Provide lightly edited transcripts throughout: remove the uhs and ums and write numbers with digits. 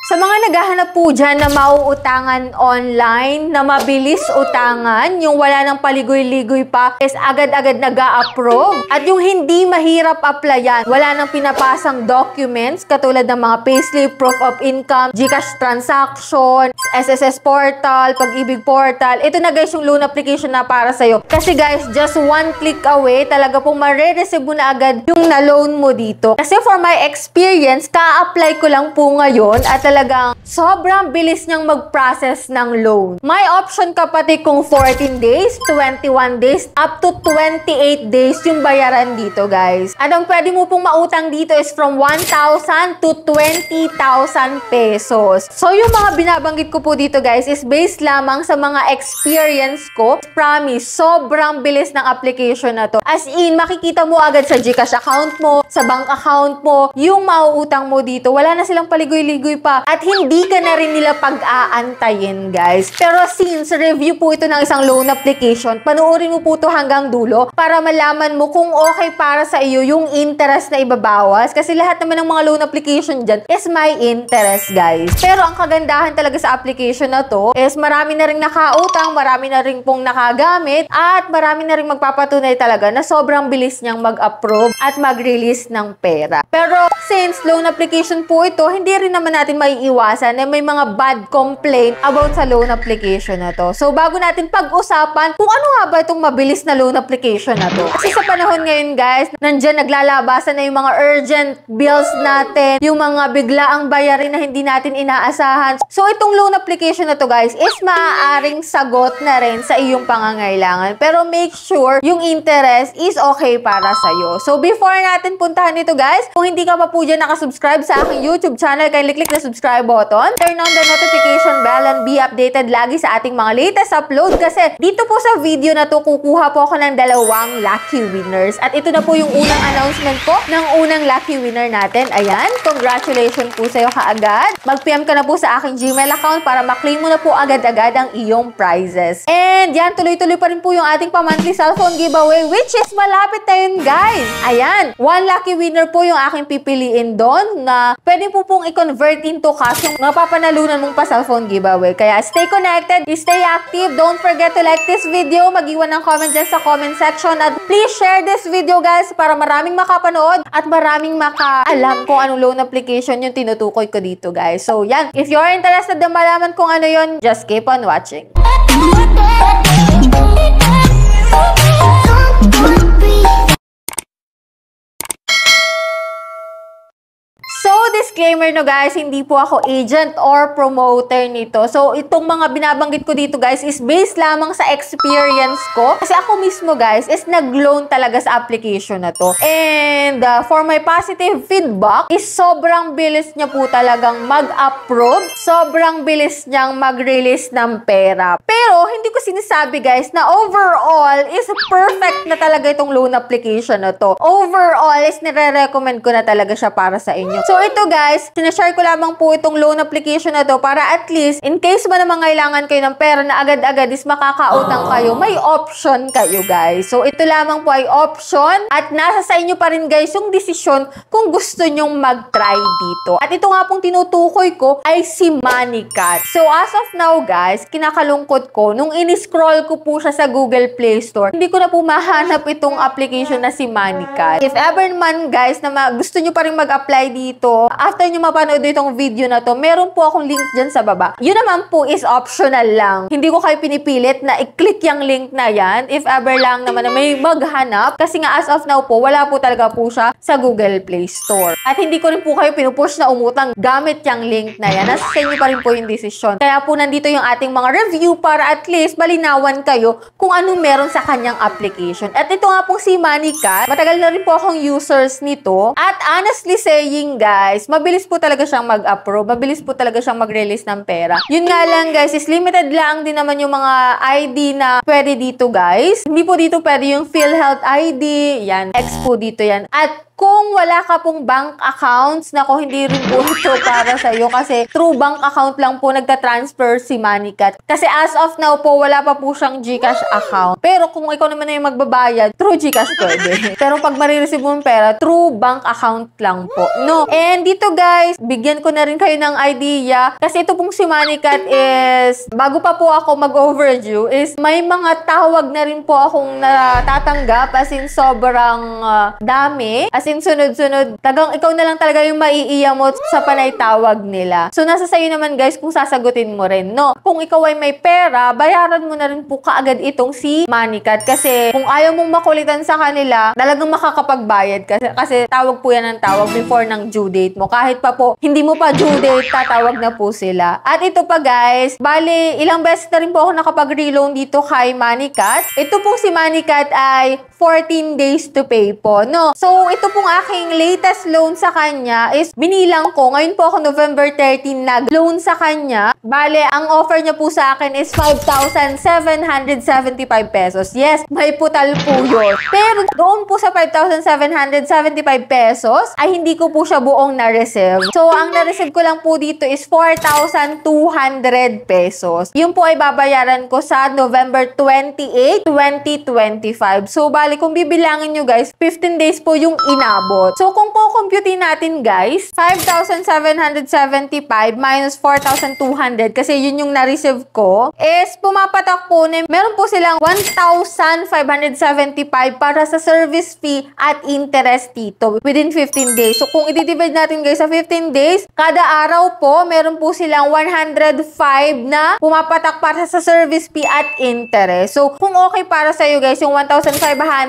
Sa mga naghahanap po dyan na mauutangan online, na mabilis utangan, yung wala nang paligoy-ligoy pa, is agad-agad nag-a-approve. At yung hindi mahirap applyan, wala nang pinapasang documents, katulad ng mga payslip, proof of income, GCash transaction, SSS portal, Pag-ibig portal. Ito na guys yung loan application na para sa'yo. Kasi guys, just one click away, talaga pong ma-receive mo na agad yung na-loan mo dito. Kasi for my experience, ka-apply ko lang po ngayon at talagang sobrang bilis niyang mag-process ng loan. May option ka pati kung 14 days, 21 days, up to 28 days yung bayaran dito guys. At ang pwede mo pong mautang dito is from 1,000 to 20,000 pesos. So yung mga binabanggit ko po dito guys is based lamang sa mga experience ko. Promise, sobrang bilis ng application na to. As in, makikita mo agad sa GCash account mo, sa bank account mo, yung mauutang mo dito. Wala na silang paligoy-ligoy pa. At hindi ka na rin nila pag-aantayin, guys. Pero since review po ito ng isang loan application, panoorin mo po ito hanggang dulo para malaman mo kung okay para sa iyo yung interest na ibabawas. Kasi lahat naman ng mga loan application dyan is may interest, guys. Pero ang kagandahan talaga sa application na to is marami na rin nakautang, marami na rin pong nakagamit, at marami na rin magpapatunay talaga na sobrang bilis niyang mag-approve at mag-release ng pera. Pero since loan application po ito, hindi rin naman natin maiiwasan na may mga bad complaint about sa loan application na to. So bago natin pag-usapan kung ano nga ba itong mabilis na loan application na to. Kasi sa panahon ngayon guys, nandyan naglalabasan na yung mga urgent bills natin, yung mga biglaang bayarin na hindi natin inaasahan. So itong loan application na to guys is maaaring sagot na rin sa iyong pangangailangan. Pero make sure yung interest is okay para sa'yo. So before natin puntahan ito guys, kung hindi ka pa po dyan nakasubscribe sa aking YouTube channel, kindly click na subscribe button, turn on the notification bell, and be updated lagi sa ating mga latest upload. Kasi dito po sa video na to, kukuha po ako ng 2 lucky winners. At ito na po yung unang announcement po ng unang lucky winner natin. Ayan, congratulations po sa'yo kaagad. Mag-PM ka na po sa aking Gmail account para maklaim mo na po agad-agad ang iyong prizes. And yan, tuloy-tuloy pa rin po yung ating pa-monthly cellphone giveaway, which is malapit na yun guys. Ayan, 1 lucky winner po yung aking pipiliin doon na pwede po pong i-convert into cash yung mapapanalunan mong pa-cellphone giveaway. Kaya stay connected, stay active, don't forget to like this video, mag-iwan ng comment dyan sa comment section, at please share this video guys para maraming makapanood at maraming makaalam kung anong loan application yung tinutukoy ko dito guys. So yan, if you're interested na malaman kung ano yun, just keep on watching. So, disclaimer no guys, hindi po ako agent or promoter nito. So, itong mga binabanggit ko dito guys is based lamang sa experience ko. Kasi ako mismo guys is nag-loan talaga sa application na to. And for my positive feedback is sobrang bilis niya po talagang mag-approve. Sobrang bilis niyang mag-release ng pera. Pero, hindi ko sinasabi guys na overall is perfect na talaga itong loan application na to. Overall is nire-recommend ko na talaga siya para sa inyo. So ito guys, sinashare ko lamang po itong loan application na to para at least in case ba na mangailangan kayo ng pera na agad-agad is makakautang kayo, may option kayo guys. So ito lamang po ay option at nasa sa inyo pa rin guys yung desisyon kung gusto nyong mag-try dito. At ito nga pong tinutukoy ko ay si Moneycat. So as of now guys, kinakalungkot ko, nung in-scroll ko po siya sa Google Play Store, hindi ko na po mahanap itong application na si Moneycat. If ever man guys na gusto nyo pa rin mag-apply dito, after nyo mapanood itong video na to, meron po akong link dyan sa baba. Yun naman po is optional lang. Hindi ko kayo pinipilit na i-click yung link na yan. If ever lang naman na may maghanap. Kasi nga as of now po, wala po talaga po siya sa Google Play Store. At hindi ko rin po kayo pinupush na umutang gamit yung link na yan. Nasa sa inyo pa rin po yung desisyon. Kaya po nandito yung ating mga review para at least malinawan kayo kung anong meron sa kanyang application. At ito nga pong si Moneycat, matagal na rin po akong users nito. At honestly saying guys, mabilis po talaga siyang mag-approve. Mabilis po talaga siyang mag-release ng pera. Yun nga lang guys, is limited lang din naman yung mga ID na pwede dito guys. Hindi po dito pwede yung PhilHealth ID. Yan, X po dito yan. At Kung wala ka pong bank accounts, nako, hindi rin po ito para sa'yo kasi through bank account lang po nagta-transfer si Moneycat. Kasi as of now po, wala pa po siyang GCash account. Pero kung ikaw naman na yung magbabayad, through GCash pwede. Pero pag marireceive mo yung pera, through bank account lang po. No? And dito guys, bigyan ko na rin kayo ng idea. Kasi ito pong si Moneycat is, bago pa po ako mag-overdue, is may mga tawag na rin po akong natatanggap. As in, sobrang dami. As in, sunod-sunod. Tagang ikaw na lang talaga yung maiiya mo sa panay tawag nila. So, nasa sayo naman guys kung sasagutin mo rin, no? Kung ikaw ay may pera, bayaran mo na rin po kaagad itong si Moneycat. Kasi kung ayaw mong makulitan sa kanila, talagang makakapagbayad. Kasi tawag po yan ng tawag before ng due date mo. Kahit pa po, hindi mo pa due date, tatawag na po sila. At ito pa guys, bali, ilang beses na rin po ako nakapag-reloan dito kay Moneycat. Ito pong si Moneycat ay 14 days to pay po, no? So, ito pong aking latest loan sa kanya is binilang ko. Ngayon po ako November 13 nag-loan sa kanya. Bale, ang offer niya po sa akin is 5,775 pesos. Yes, may putal po yun. Pero doon po sa 5,775 pesos ay hindi ko po siya buong na-receive. So, ang na-receive ko lang po dito is 4,200 pesos. Yun po ay babayaran ko sa November 28, 2025. So, bali, kung bibilangin nyo guys, 15 days po yung inabot. So, kung kukumputin natin guys, 5,775 minus 4,200 kasi yun yung na-receive ko, is pumapatak po na meron po silang 1,575 para sa service fee at interest dito within 15 days. So, kung i-divide natin guys sa 15 days, kada araw po, meron po silang 105 na pumapatak para sa service fee at interest. So, kung okay para sa'yo guys, yung 1,500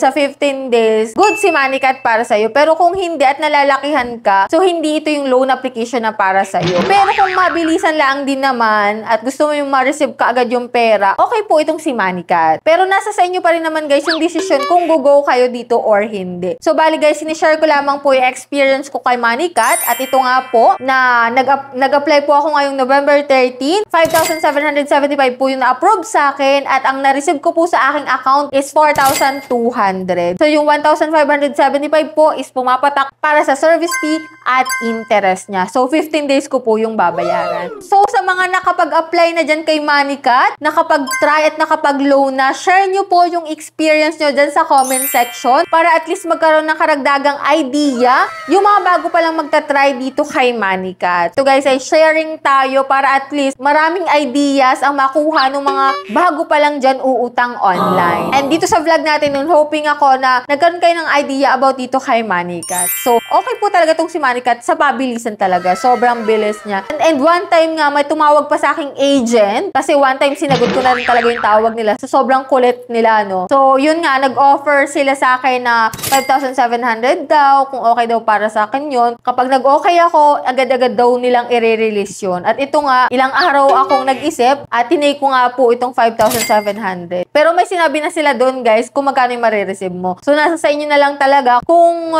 sa 15 days, good si Moneycat para sa'yo. Pero kung hindi at nalalakihan ka, so hindi ito yung loan application na para sa'yo. Pero kung mabilisan lang din naman at gusto mo yung ma-receive ka agad yung pera, okay po itong si Moneycat. Pero nasa sa inyo pa rin naman guys yung decision kung go kayo dito or hindi. So bali guys, sinishare ko lamang po yung experience ko kay Moneycat at ito nga po na nag-apply po ako ngayong November 13, 5,775 po yung na-approve sa akin at ang na-receive ko po sa aking account is 4,200. So, yung 1,575 po is pumapatak para sa service fee at interest niya. So, 15 days ko po yung babayaran. So, sa mga nakapag-apply na dyan kay Moneycat, nakapag-try at nakapag-loan na, share nyo po yung experience nyo dyan sa comment section para at least magkaroon ng karagdagang idea yung mga bago palang magta-try dito kay Moneycat. So, guys, ay sharing tayo para at least maraming ideas ang makuha ng mga bago palang dyan uutang online. And dito sa vlog natin nun, hoping ako na nagkaroon kayo ng idea about dito kay Moneycat. So, okay po talaga tong si Moneycat sa pabilisan talaga. Sobrang bilis niya. And one time nga, may tumawag pa sa aking agent kasi one time sinagot ko na rin talaga yung tawag nila. So, sobrang kulit nila, no? So, yun nga, nag-offer sila sa akin na 5,700 daw, kung okay daw para sa akin yun. Kapag nag-okay ako, agad-agad daw nilang i-release yun. At ito nga, ilang araw akong nag-isip at tinake ko nga po itong 5,700. Pero may sinabi na sila doon, guys, kung magkano yung marireceive mo. So, nasa sa inyo na lang talaga kung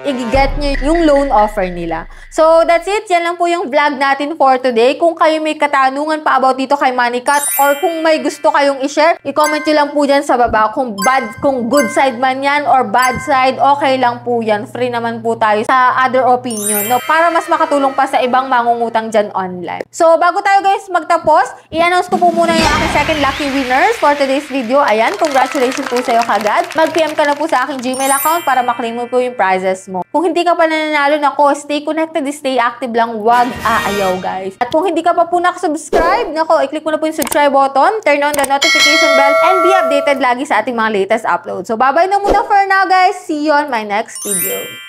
i-get nyo yung loan offer nila. So, that's it. Yan lang po yung vlog natin for today. Kung kayo may katanungan pa about dito kay Moneycat or kung may gusto kayong i-share, i-comment nyo lang po dyan sa baba kung good side man yan or bad side, okay lang po yan. Free naman po tayo sa other opinion, no? Para mas makatulong pa sa ibang mangungutang dyan online. So, bago tayo guys magtapos, i-announce ko po muna yung aking second lucky winners for today's video. Ayan, congratulations po sa'yo kagad. Mag-PM ka na po sa aking Gmail account para maklaim mo po yung prizes mo. Kung hindi ka pa nananalo, nako, stay connected, stay active lang, wag aayaw guys. At kung hindi ka pa po nakasubscribe, nako, i-click mo na po yung subscribe button, turn on the notification bell, and be updated lagi sa ating mga latest uploads. So, bye-bye na muna for now guys. See you on my next video.